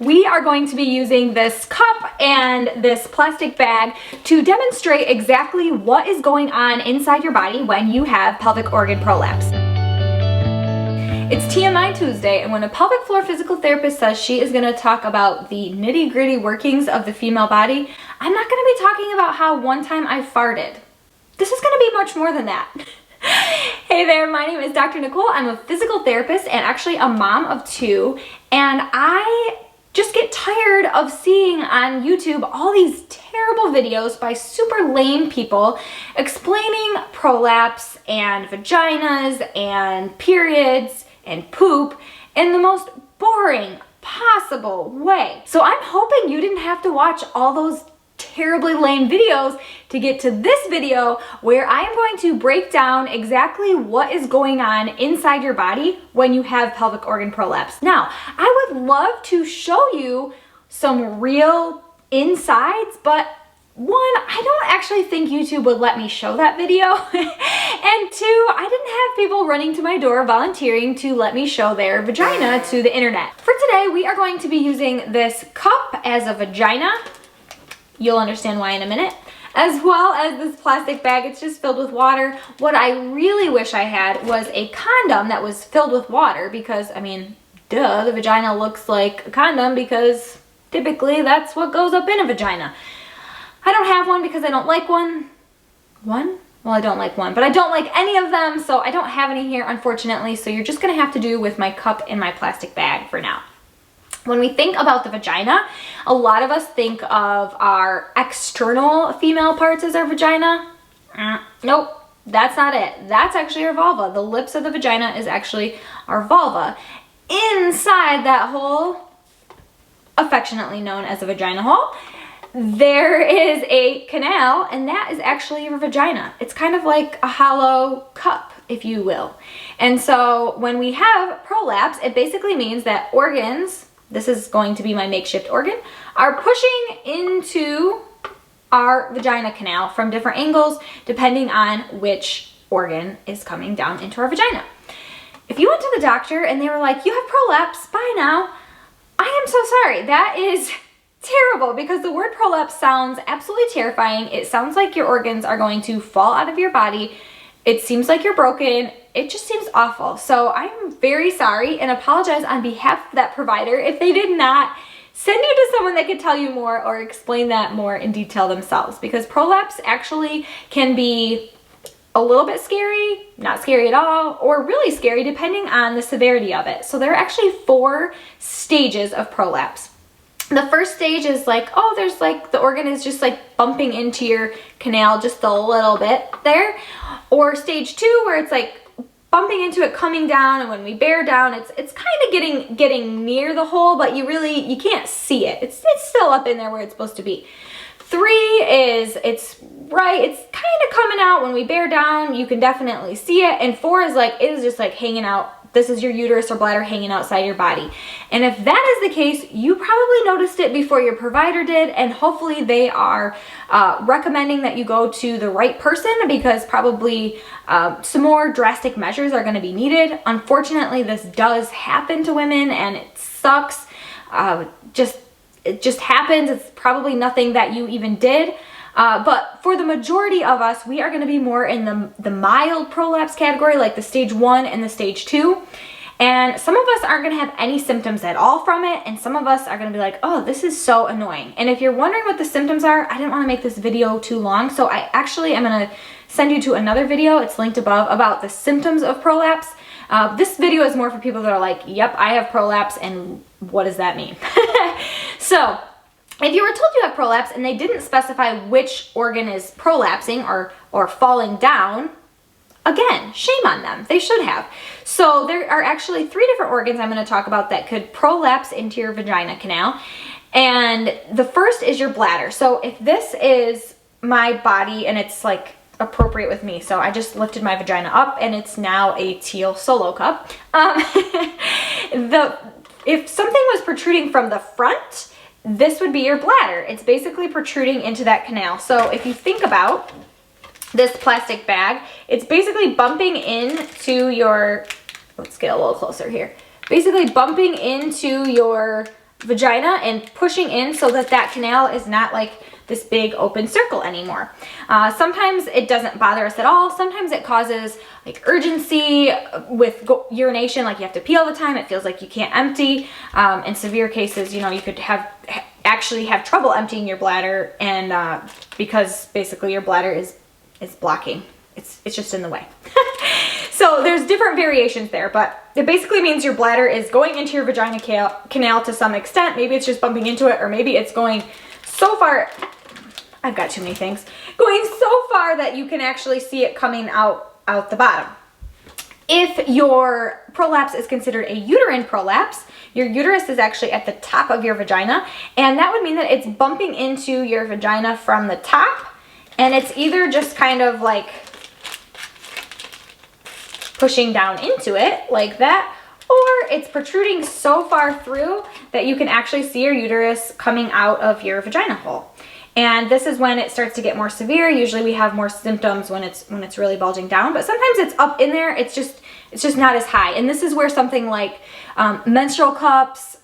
We are going to be using this cup and this plastic bag to demonstrate exactly what is going on inside your body when you have pelvic organ prolapse. It's TMI Tuesday, and when a pelvic floor physical therapist says she is going to talk about the nitty-gritty workings of the female body, I'm not going to be talking about how one time I farted. This is going to be much more than that. Hey there, my name is Dr. Nicole. I'm a physical therapist and actually a mom of two, and I just get tired of seeing on YouTube all these terrible videos by super lame people explaining prolapse and vaginas and periods and poop in the most boring possible way. So I'm hoping you didn't have to watch all those terribly lame videos to get to this video where I am going to break down exactly what is going on inside your body when you have pelvic organ prolapse. Now, I would love to show you some real insides, but one, I don't actually think YouTube would let me show that video. And two, I didn't have people running to my door volunteering to let me show their vagina to the internet. For today, we are going to be using this cup as a vagina. You'll understand why in a minute. As well as this plastic bag, it's just filled with water. What I really wish I had was a condom that was filled with water because, I mean, duh, the vagina looks like a condom because typically that's what goes up in a vagina. I don't have one because I don't like one. Well, I don't like one, but I don't like any of them, so I don't have any here, unfortunately, so you're just gonna have to do with my cup and my plastic bag for now. When we think about the vagina, a lot of us think of our external female parts as our vagina. Nope, that's not it. That's actually our vulva. The lips of the vagina is actually our vulva. Inside that hole, affectionately known as a vagina hole, there is a canal, and that is actually your vagina. It's kind of like a hollow cup, if you will. And so when we have prolapse, it basically means that organs, this is going to be my makeshift organ, are pushing into our vagina canal from different angles depending on which organ is coming down into our vagina. If you went to the doctor and they were like, you have prolapse, bye now, I am so sorry. That is terrible because the word prolapse sounds absolutely terrifying. It sounds like your organs are going to fall out of your body. It seems like you're broken. It just seems awful. So I'm very sorry and apologize on behalf of that provider if they did not send you to someone that could tell you more or explain that more in detail themselves, because prolapse actually can be a little bit scary, not scary at all, or really scary depending on the severity of it. So there are actually 4 stages of prolapse. The first stage is like, oh, there's like, the organ is just like bumping into your canal just a little bit there. Or stage 2, where it's like bumping into it, coming down, and when we bear down, it's kind of getting near the hole, but you can't see it. It's still up in there where it's supposed to be. 3 is, it's kind of coming out. When we bear down, you can definitely see it. And 4 is like, it is just like hanging out. This is your uterus or bladder hanging outside your body. And if that is the case, you probably noticed it before your provider did, and hopefully they are recommending that you go to the right person, because probably some more drastic measures are going to be needed. Unfortunately, this does happen to women and it sucks. It just happens. It's probably nothing that you even did. But for the majority of us, we are going to be more in the mild prolapse category, like the stage 1 and the stage 2. And some of us aren't going to have any symptoms at all from it, and some of us are going to be like, oh, this is so annoying. And if you're wondering what the symptoms are, I didn't want to make this video too long, so I actually am going to send you to another video, it's linked above, about the symptoms of prolapse. This video is more for people that are like, yep, I have prolapse, and what does that mean? So if you were told you have prolapse and they didn't specify which organ is prolapsing or falling down, again, shame on them. They should have. So there are actually 3 different organs I'm going to talk about that could prolapse into your vagina canal. And the first is your bladder. So if this is my body and it's like appropriate with me, so I just lifted my vagina up and it's now a teal solo cup. If something was protruding from the front, this would be your bladder. It's basically protruding into that canal. So if you think about this plastic bag, it's basically bumping into your, let's get a little closer here, basically bumping into your vagina and pushing in so that that canal is not like this big open circle anymore. Sometimes it doesn't bother us at all. Sometimes it causes like urgency with urination, like you have to pee all the time. It feels like you can't empty. In severe cases, you know, you could actually have trouble emptying your bladder, and because basically your bladder is blocking. It's just in the way. So there's different variations there, but it basically means your bladder is going into your vagina canal to some extent. Maybe it's just bumping into it, or maybe it's going so far, I've got too many things, going so far that you can actually see it coming out the bottom. If your prolapse is considered a uterine prolapse, your uterus is actually at the top of your vagina, and that would mean that it's bumping into your vagina from the top, and it's either just kind of like pushing down into it like that, or it's protruding so far through that you can actually see your uterus coming out of your vagina hole. And this is when it starts to get more severe. Usually we have more symptoms when it's really bulging down, but sometimes it's up in there. It's just not as high. And this is where something like menstrual cups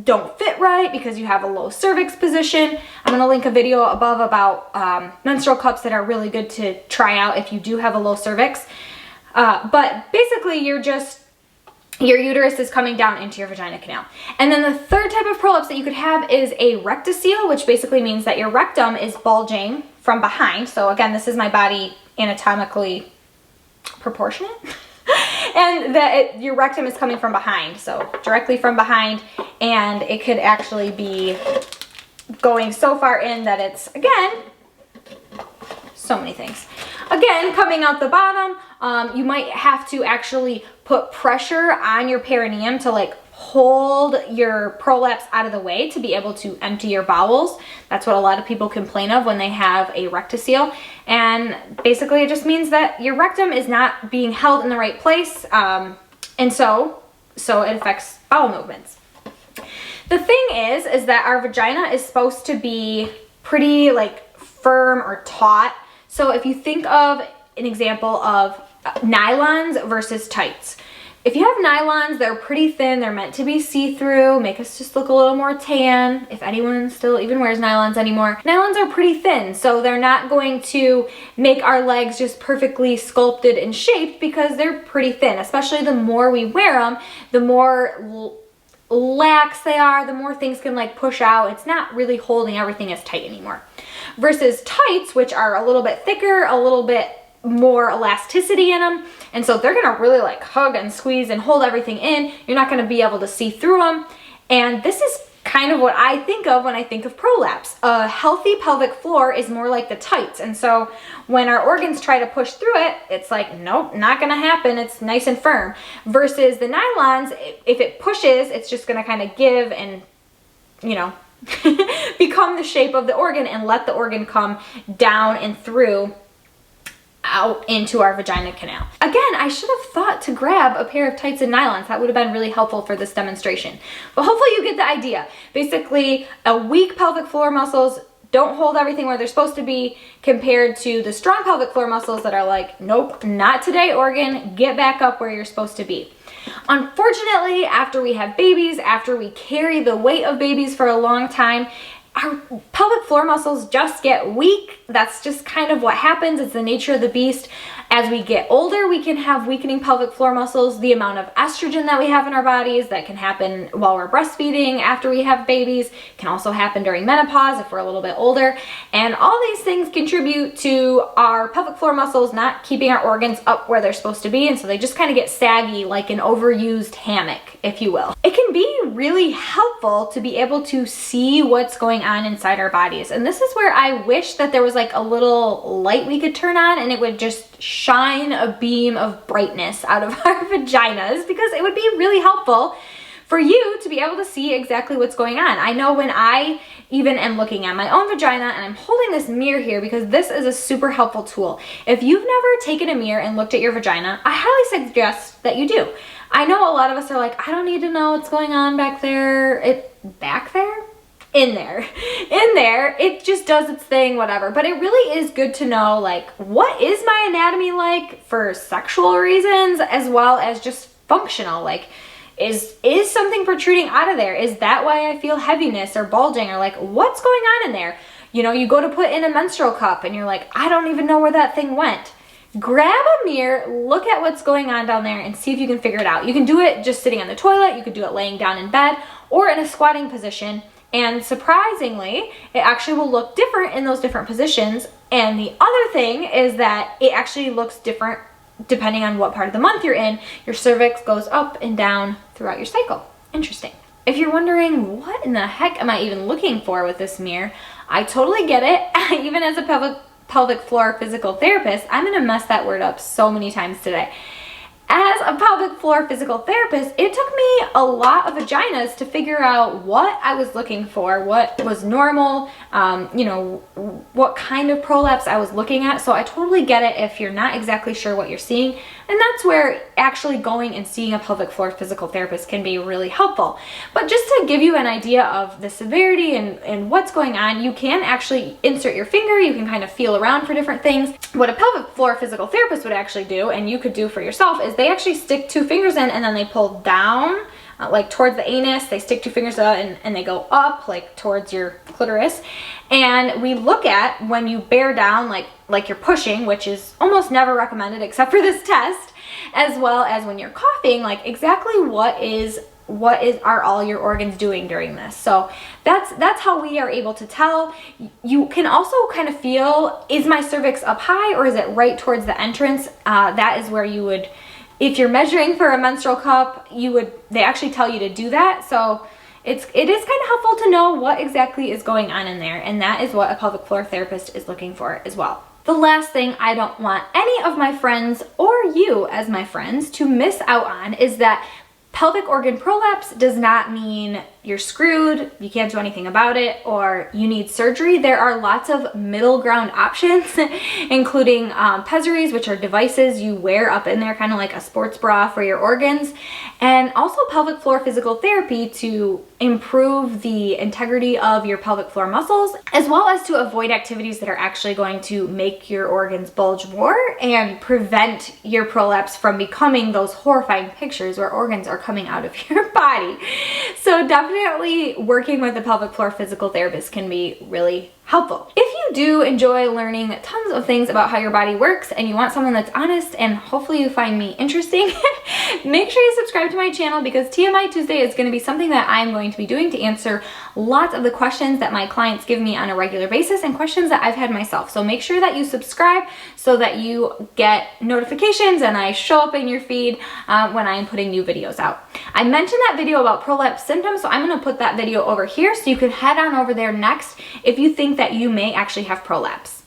don't fit right because you have a low cervix position. I'm going to link a video above about menstrual cups that are really good to try out if you do have a low cervix. But basically your uterus is coming down into your vagina canal. And then the third type of prolapse that you could have is a rectocele, which basically means that your rectum is bulging from behind. So again, this is my body anatomically proportionate. And that your rectum is coming from behind, so directly from behind, and it could actually be going so far in that it's, again, so many things. Again, coming out the bottom, you might have to actually put pressure on your perineum to like hold your prolapse out of the way to be able to empty your bowels. That's what a lot of people complain of when they have a rectocele. And basically it just means that your rectum is not being held in the right place. And so it affects bowel movements. The thing is that our vagina is supposed to be pretty like firm or taut. So if you think of an example of nylons versus tights. If you have nylons, they're pretty thin, they're meant to be see-through, make us just look a little more tan, if anyone still even wears nylons anymore. Nylons are pretty thin, so they're not going to make our legs just perfectly sculpted and shaped because they're pretty thin. Especially the more we wear them, the more lax they are, the more things can like push out. It's not really holding everything as tight anymore. Versus tights, which are a little bit thicker, a little bit more elasticity in them, and so they're gonna really like hug and squeeze and hold everything in. You're not gonna be able to see through them, and this is kind of what I think of when I think of prolapse. A healthy pelvic floor is more like the tights, and so when our organs try to push through it, it's like, nope, not gonna happen. It's nice and firm. Versus the nylons, if it pushes, it's just gonna kind of give and, you know, become the shape of the organ and let the organ come down and through out into our vagina canal. Again, I should have thought to grab a pair of tights and nylons. That would have been really helpful for this demonstration. But hopefully you get the idea. Basically, a weak pelvic floor muscles don't hold everything where they're supposed to be compared to the strong pelvic floor muscles that are like, nope, not today, organ, get back up where you're supposed to be. Unfortunately, after we have babies, after we carry the weight of babies for a long time, our pelvic floor muscles just get weak. That's just kind of what happens. It's the nature of the beast. As we get older, we can have weakening pelvic floor muscles. The amount of estrogen that we have in our bodies, that can happen while we're breastfeeding, after we have babies, can also happen during menopause if we're a little bit older. And all these things contribute to our pelvic floor muscles not keeping our organs up where they're supposed to be, and so they just kind of get saggy like an overused hammock, if you will. It can be really helpful to be able to see what's going on inside our bodies. And this is where I wish that there was like a little light we could turn on and it would just shine a beam of brightness out of our vaginas, because it would be really helpful for you to be able to see exactly what's going on. I know when I even am looking at my own vagina, and I'm holding this mirror here because this is a super helpful tool. If you've never taken a mirror and looked at your vagina, I highly suggest that you do. I know a lot of us are like, I don't need to know what's going on back there. Back there? In there, it just does its thing, whatever. But it really is good to know, like, what is my anatomy like for sexual reasons as well as just functional. Like, is something protruding out of there? Is that why I feel heaviness or bulging, or like what's going on in there? You know, you go to put in a menstrual cup and you're like, I don't even know where that thing went. Grab a mirror, look at what's going on down there and see if you can figure it out. You can do it just sitting on the toilet, you could do it laying down in bed or in a squatting position. And surprisingly, it actually will look different in those different positions. And the other thing is that it actually looks different depending on what part of the month you're in. Your cervix goes up and down throughout your cycle. Interesting. If you're wondering, what in the heck am I even looking for with this mirror? I totally get it. Even as a pelvic floor physical therapist, I'm gonna mess that word up so many times today. As a pelvic floor physical therapist, it took me a lot of vaginas to figure out what I was looking for, what was normal, you know, what kind of prolapse I was looking at. So I totally get it if you're not exactly sure what you're seeing. And that's where actually going and seeing a pelvic floor physical therapist can be really helpful. But just to give you an idea of the severity and what's going on, you can actually insert your finger, you can kind of feel around for different things. What a pelvic floor physical therapist would actually do, and you could do for yourself, is they actually stick 2 fingers in and then they pull down like towards the anus. They stick 2 fingers out and they go up like towards your clitoris. And we look at when you bear down like you're pushing, which is almost never recommended except for this test, as well as when you're coughing, like exactly what are all your organs doing during this. So that's how we are able to tell. You can also kind of feel, is my cervix up high or is it right towards the entrance? That is where you would, if you're measuring for a menstrual cup, they actually tell you to do that. So it is kind of helpful to know what exactly is going on in there, and that is what a pelvic floor therapist is looking for as well. The last thing I don't want any of my friends or you as my friends to miss out on is that pelvic organ prolapse does not mean you're screwed, you can't do anything about it, or you need surgery. There are lots of middle ground options, including pessaries, which are devices you wear up in there, kind of like a sports bra for your organs, and also pelvic floor physical therapy to improve the integrity of your pelvic floor muscles, as well as to avoid activities that are actually going to make your organs bulge more and prevent your prolapse from becoming those horrifying pictures where organs are coming out of your body. So definitely working with a pelvic floor physical therapist can be really helpful. If you do enjoy learning tons of things about how your body works and you want someone that's honest and hopefully you find me interesting, make sure you subscribe to my channel, because TMI Tuesday is going to be something that I'm going to be doing to answer lots of the questions that my clients give me on a regular basis and questions that I've had myself. So make sure that you subscribe so that you get notifications and I show up in your feed when I'm putting new videos out. I mentioned that video about prolapse symptoms, so I'm going to put that video over here so you can head on over there next if you think that you may actually have prolapse.